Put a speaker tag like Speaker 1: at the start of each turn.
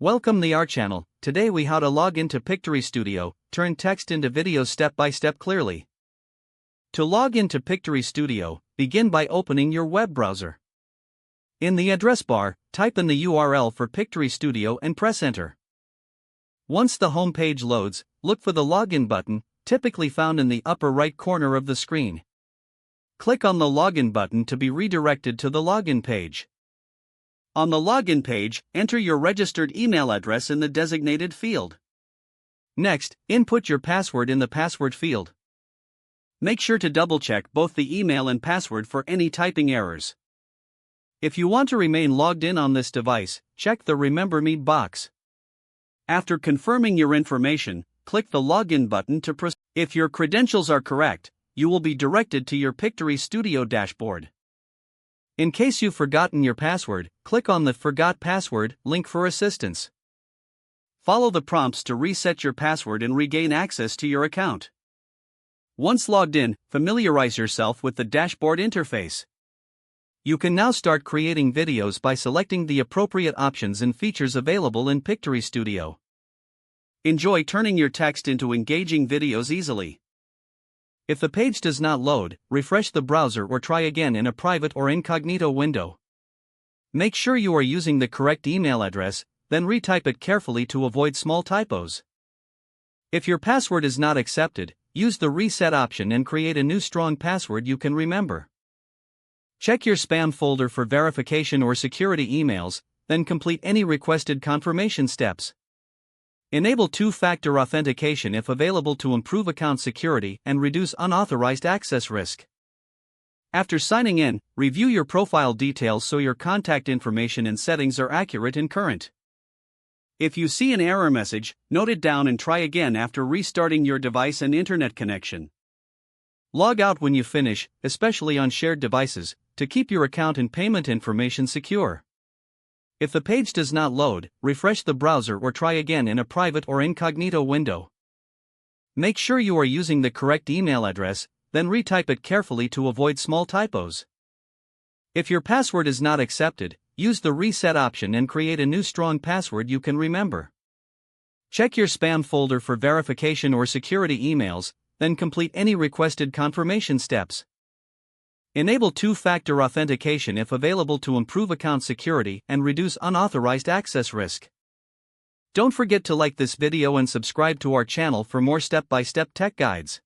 Speaker 1: Welcome to our channel. Today we how to log into Pictory Studio, turn text into videos step by step clearly. To log into Pictory Studio, begin by opening your web browser. In the address bar, type in the URL for Pictory Studio and press enter. Once the home page loads, look for the login button, typically found in the upper right corner of the screen. Click on the login button to be redirected to the login page. On the login page, enter your registered email address in the designated field. Next, input your password in the password field. Make sure to double-check both the email and password for any typing errors. If you want to remain logged in on this device, check the Remember Me box. After confirming your information, click the login button to proceed. If your credentials are correct, you will be directed to your Pictory Studio dashboard. In case you've forgotten your password, click on the Forgot Password link for assistance. Follow the prompts to reset your password and regain access to your account. Once logged in, familiarize yourself with the dashboard interface. You can now start creating videos by selecting the appropriate options and features available in Pictory Studio. Enjoy turning your text into engaging videos easily. If the page does not load, refresh the browser or try again in a private or incognito window. Make sure you are using the correct email address, then retype it carefully to avoid small typos. If your password is not accepted, use the reset option and create a new strong password you can remember. Check your spam folder for verification or security emails, then complete any requested confirmation steps. Enable two-factor authentication if available to improve account security and reduce unauthorized access risk. After signing in, review your profile details so your contact information and settings are accurate and current. If you see an error message, note it down and try again after restarting your device and internet connection. Log out when you finish, especially on shared devices, to keep your account and payment information secure. If the page does not load, refresh the browser or try again in a private or incognito window. Make sure you are using the correct email address, then retype it carefully to avoid small typos. If your password is not accepted, use the reset option and create a new strong password you can remember. Check your spam folder for verification or security emails, then complete any requested confirmation steps. Enable two-factor authentication if available to improve account security and reduce unauthorized access risk. Don't forget to like this video and subscribe to our channel for more step-by-step tech guides.